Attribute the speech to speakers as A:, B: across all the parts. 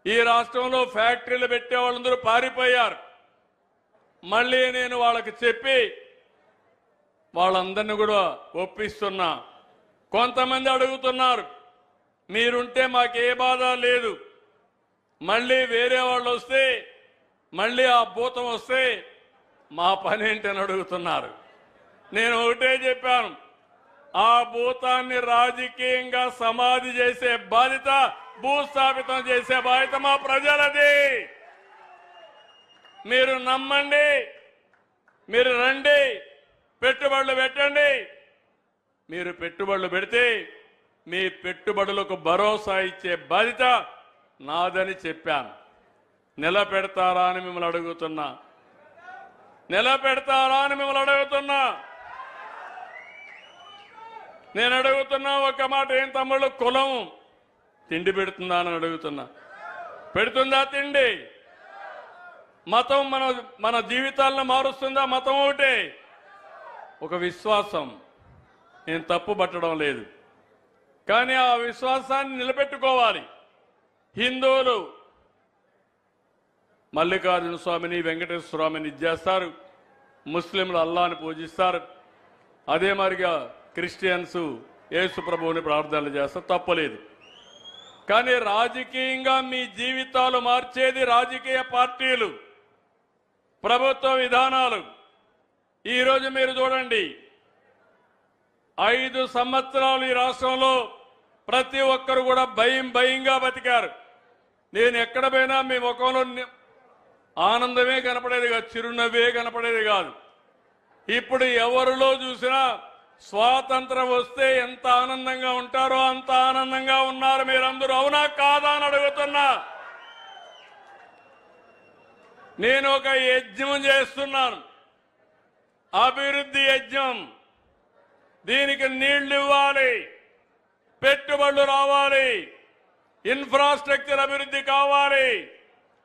A: ఈ రాష్ట్రంలో ఫ్యాక్టరీలు పెట్టే వాళ్ళందరూ పారిపోయారు. మళ్ళీ నేను వాళ్ళకి చెప్పి వాళ్ళందరినీ కూడా ఒప్పిస్తున్నా. కొంతమంది అడుగుతున్నారు, మీరుంటే మాకే బాధ లేదు, మళ్ళీ వేరే వాళ్ళు వస్తే మళ్ళీ ఆ భూతం వస్తే మా పని ఏంటని అడుగుతున్నారు. నేను ఒకటే చెప్పాను, ఆ భూతాన్ని రాజకీయంగా సమాధి చేసే బాధ్యత, భూస్థాపితం చేసే బాధ్యత మా ప్రజలది. మీరు నమ్మండి, మీరు రండి, పెట్టుబడులు పెట్టండి. మీరు పెట్టుబడులు పెడితే మీ పెట్టుబడులకు భరోసా ఇచ్చే బాధ్యత నాదని చెప్పాను. నిలబెడతారా అని మిమ్మల్ని అడుగుతున్నా, నిలబెడతారా అని మిమ్మల్ని అడుగుతున్నా. నేను అడుగుతున్నా ఒక మాట, ఏం తమ్ముళ్ళు, కులం తిండి పెడుతుందా అని అడుగుతున్నా. పెడుతుందా తిండి? మతం మన జీవితాలను మారుస్తుందా? మతం ఒకటే, ఒక విశ్వాసం. నేను తప్పు పట్టడం లేదు, కానీ ఆ విశ్వాసాన్ని నిలబెట్టుకోవాలి. హిందువులు మల్లికార్జున స్వామిని, వెంకటేశ్వర స్వామిని ఇచ్చేస్తారు, ముస్లింలు అల్లాని పూజిస్తారు, అదే మరిగా క్రిస్టియన్స్ యేసు ప్రభువుని ప్రార్థనలు చేస్తారు, తప్పలేదు. కానీ రాజకీయంగా మీ జీవితాలు మార్చేది రాజకీయ పార్టీలు, ప్రభుత్వ విధానాలు. ఈరోజు మీరు చూడండి, 5 సంవత్సరాలు ఈ రాష్ట్రంలో ప్రతి ఒక్కరు కూడా భయంగా బతికారు. నేను ఎక్కడ పోయినా మీ ముఖంలో ఆనందమే కనపడేది కాదు, చిరునవ్వే కనపడేది కాదు. ఇప్పుడు ఎవరిలో చూసినా స్వాతంత్రం వస్తే ఎంత ఆనందంగా ఉంటారో అంత ఆనందంగా ఉన్నారు మీరందరూ. అవునా కాదా అని అడుగుతున్నా. నేను ఒక యజ్ఞం చేస్తున్నాను, అభివృద్ధి యజ్ఞం. దీనికి నీళ్లు ఇవ్వాలి, పెట్టుబడులు రావాలి, ఇన్ఫ్రాస్ట్రక్చర్ అభివృద్ధి కావాలి,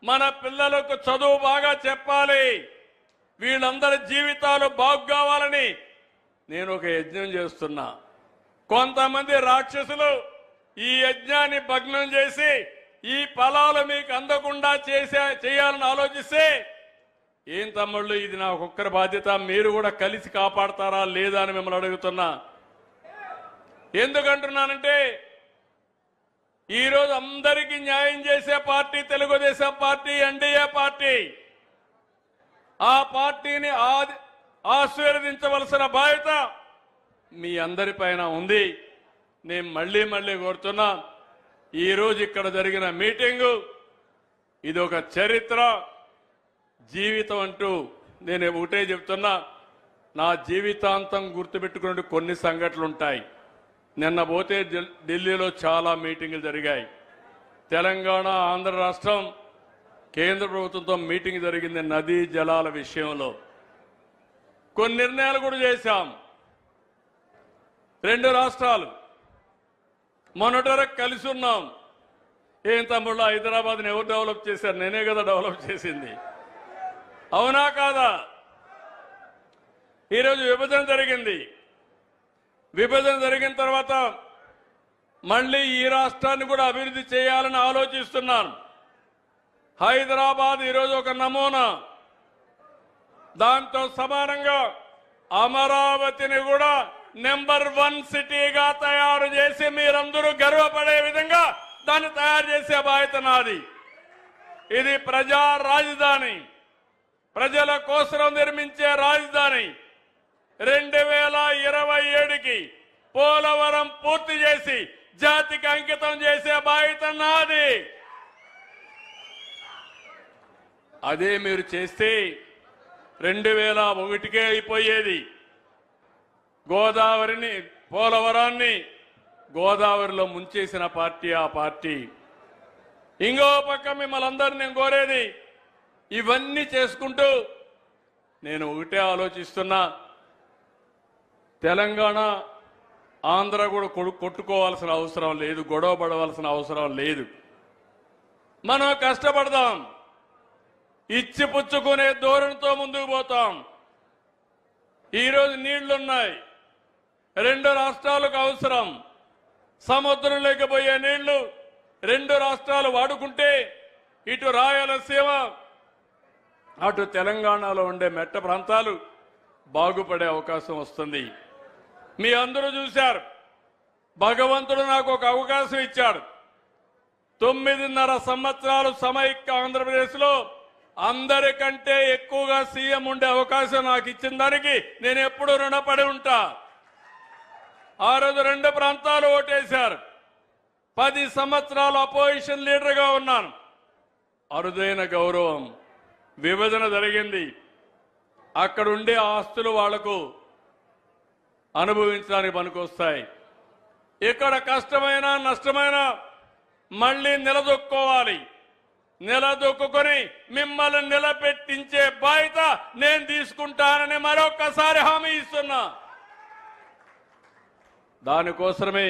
A: మన పిల్లలకు చదువు బాగా చెప్పాలి, వీళ్ళందరి జీవితాలు బాగు కావాలని నేను ఒక యజ్ఞం చేస్తున్నా. కొంతమంది రాక్షసులు ఈ యజ్ఞాన్ని భగ్నం చేసి ఈ ఫలాలు మీకు అందకుండా చేయాలని ఆలోచిస్తే, ఏం తమ్ముళ్ళు, ఇది నా ఒక్కరి బాధ్యత, మీరు కూడా కలిసి కాపాడతారా లేదా అని మిమ్మల్ని అడుగుతున్నా. ఎందుకంటున్నానంటే, ఈరోజు అందరికీ న్యాయం చేసే party Telugu Desam party, NDA party. ఆ పార్టీని ఆశీర్వదించవలసిన బాధ్యత మీ అందరిపైన ఉంది. నేను మళ్ళీ కోరుతున్నా, ఈరోజు ఇక్కడ జరిగిన మీటింగు ఇది ఒక చరిత్ర, జీవితం అంటూ నేను ఒకటే చెప్తున్నా. నా జీవితాంతం గుర్తుపెట్టుకునే కొన్ని సంఘటనలు ఉంటాయి. నిన్న పోతే ఢిల్లీలో చాలా మీటింగులు జరిగాయి. తెలంగాణ, ఆంధ్ర రాష్ట్రం, కేంద్ర ప్రభుత్వంతో మీటింగ్ జరిగింది నదీ జలాల విషయంలో. కొన్ని నిర్ణయాలు కూడా చేశాం. 2 రాష్ట్రాలు మొన్నటి వరకు కలిసి ఉన్నాం. ఏం తమ్ముళ్ళు, హైదరాబాద్ని ఎవరు డెవలప్ చేశారు? నేనే కదా డెవలప్ చేసింది, అవునా కాదా? ఈరోజు విభజన జరిగింది. విభజన జరిగిన తర్వాత మళ్ళీ ఈ రాష్ట్రాన్ని కూడా అభివృద్ధి చేయాలని ఆలోచిస్తున్నాను. హైదరాబాద్ ఈరోజు ఒక నమూనా. దాంతో సమానంగా అమరావతిని కూడా నెంబర్ 1 సిటీగా తయారు చేసి మీరందరూ గర్వపడే విధంగా దాన్ని తయారు చేసే బాధ్యత నాది. ఇది ప్రజా రాజధాని, ప్రజల కోసం నిర్మించే రాజధాని. 2027కి పోలవరం పూర్తి చేసి జాతికి అంకితం చేసే బాధ్యత నాది. అదే మీరు చేస్తే 2001కే అయిపోయేది. గోదావరిని, పోలవరాన్ని గోదావరిలో ముంచేసిన పార్టీ ఆ పార్టీ. ఇంకో పక్క మిమ్మల్ని అందరినీ నేను కోరేది, ఇవన్నీ చేసుకుంటూ నేను ఒకటే ఆలోచిస్తున్నా, తెలంగాణ, ఆంధ్ర కూడా కొట్టుకోవాల్సిన అవసరం లేదు, గొడవ పడవలసిన అవసరం లేదు. మనం కష్టపడదాం, ఇచ్చి పుచ్చుకునే ధోరణితో ముందుకు పోతాం. ఈరోజు నీళ్లున్నాయి, 2 రాష్ట్రాలకు అవసరం. సముద్రం లేకపోయే నీళ్లు 2 రాష్ట్రాలు వాడుకుంటే ఇటు రాయలసీమ అటు తెలంగాణలో ఉండే మెట్ట ప్రాంతాలు బాగుపడే అవకాశం వస్తుంది. మీ అందరూ చూశారు, భగవంతుడు నాకు ఒక అవకాశం ఇచ్చాడు. 9.5 సంవత్సరాలు సమైక్య ఆంధ్రప్రదేశ్లో అందరికంటే ఎక్కువగా సీఎం ఉండే అవకాశం నాకు ఇచ్చిన దానికి నేను ఎప్పుడూ రుణపడి ఉంటా. ఆ రోజు 2 ప్రాంతాలు ఓటేశారు. 10 సంవత్సరాలు అపోజిషన్ లీడర్గా ఉన్నాను. అరుదైన గౌరవం. విభజన జరిగింది. అక్కడుండే ఆస్తులు వాళ్లకు అనుభవించడానికి పనికొస్తాయి. ఇక్కడ కష్టమైన నష్టమైన మళ్ళీ నిలదొక్కోవాలి. నిలదొక్కుని మిమ్మల్ని నిలబెట్టించే బాధ్యత నేను తీసుకుంటానని మరొక్కసారి హామీ ఇస్తున్నా. దానికోసమే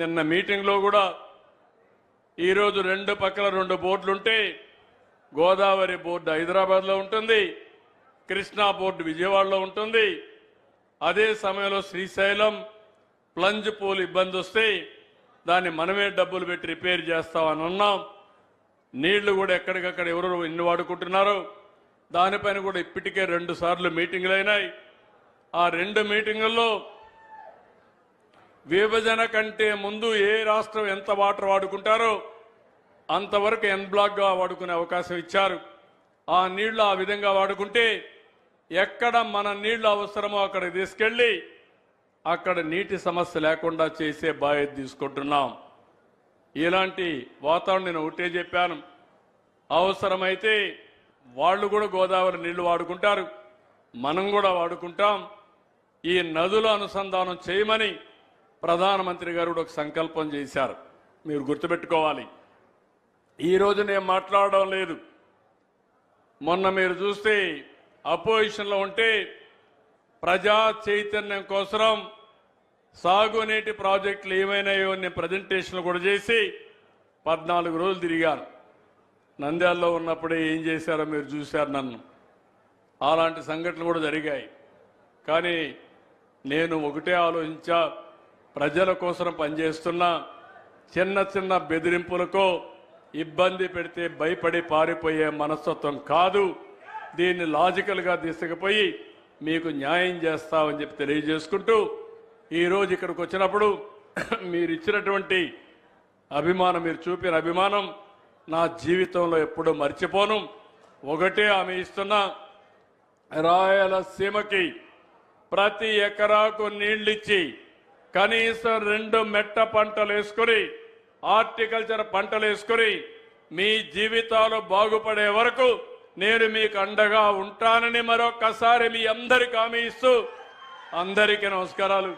A: నిన్న మీటింగ్లో కూడా ఈరోజు 2 పక్కల 2 బోర్డులుంటే గోదావరి బోర్డు హైదరాబాద్లో ఉంటుంది, కృష్ణా బోర్డు విజయవాడలో ఉంటుంది. అదే సమయంలో శ్రీశైలం ప్లంజ్ పూల్ ఇబ్బంది వస్తే దాన్ని మనమే డబ్బులు పెట్టి రిపేర్ చేస్తామని అన్నాం. నీళ్లు కూడా ఎక్కడికక్కడ ఎవరు ఎన్ని వాడుకుంటున్నారో దానిపైన కూడా ఇప్పటికే 2 సార్లు మీటింగులు అయినాయి. ఆ 2 మీటింగుల్లో విభజన కంటే ముందు ఏ రాష్ట్రం ఎంత వాటర్ వాడుకుంటారో అంతవరకు ఎన్ బ్లాక్గా వాడుకునే అవకాశం ఇచ్చారు. ఆ నీళ్లు ఆ విధంగా వాడుకుంటే ఎక్కడ మన నీళ్లు అవసరమో అక్కడ తీసుకెళ్లి అక్కడ నీటి సమస్య లేకుండా చేసే బాధ్యత తీసుకుంటున్నాం. ఇలాంటి వాతావరణం నేను ఒకటే చెప్పాను. అవసరమైతే వాళ్ళు కూడా గోదావరి నీళ్లు వాడుకుంటారు, మనం కూడా వాడుకుంటాం. ఈ నదుల అనుసంధానం చేయమని ప్రధానమంత్రి గారు కూడా ఒక సంకల్పం చేశారు. మీరు గుర్తుపెట్టుకోవాలి. ఈరోజు నేను మాట్లాడడం లేదు. మొన్న మీరు చూస్తే అపోజిషన్లో ఉంటే ప్రజా చైతన్యం కోసం సాగునీటి ప్రాజెక్టులు ఏమైనాయో నేను ప్రజెంటేషన్లు కూడా చేసి 14 రోజులు తిరిగాను. నంద్యాలలో ఉన్నప్పుడే ఏం చేశారో మీరు చూశారు నన్ను. అలాంటి సంఘటనలు కూడా జరిగాయి. కానీ నేను ఒకటే ఆలోచించా, ప్రజల కోసం పనిచేస్తున్నా. చిన్న చిన్న బెదిరింపులకో ఇబ్బంది పెడితే భయపడి పారిపోయే మనస్తత్వం కాదు. దీన్ని లాజికల్గా తీసుకుపోయి మీకు న్యాయం చేస్తామని చెప్పి తెలియజేసుకుంటూ ఈరోజు ఇక్కడికి వచ్చినప్పుడు మీరు ఇచ్చినటువంటి అభిమానం, మీరు చూపిన అభిమానం నా జీవితంలో ఎప్పుడూ మర్చిపోను. ఒకటే ఆమె ఇస్తున్నా, రాయలసీమకి ప్రతి ఎకరాకు నీళ్ళిచ్చి కనీసం 2 మెట్ట పంటలు వేసుకొని హార్టికల్చర్ పంటలు వేసుకొని మీ జీవితాలు బాగుపడే వరకు నేను మీకు అండగా ఉంటానని మరొక్కసారి మీ అందరికీ హామీ ఇస్తూ అందరికీ నమస్కారాలు.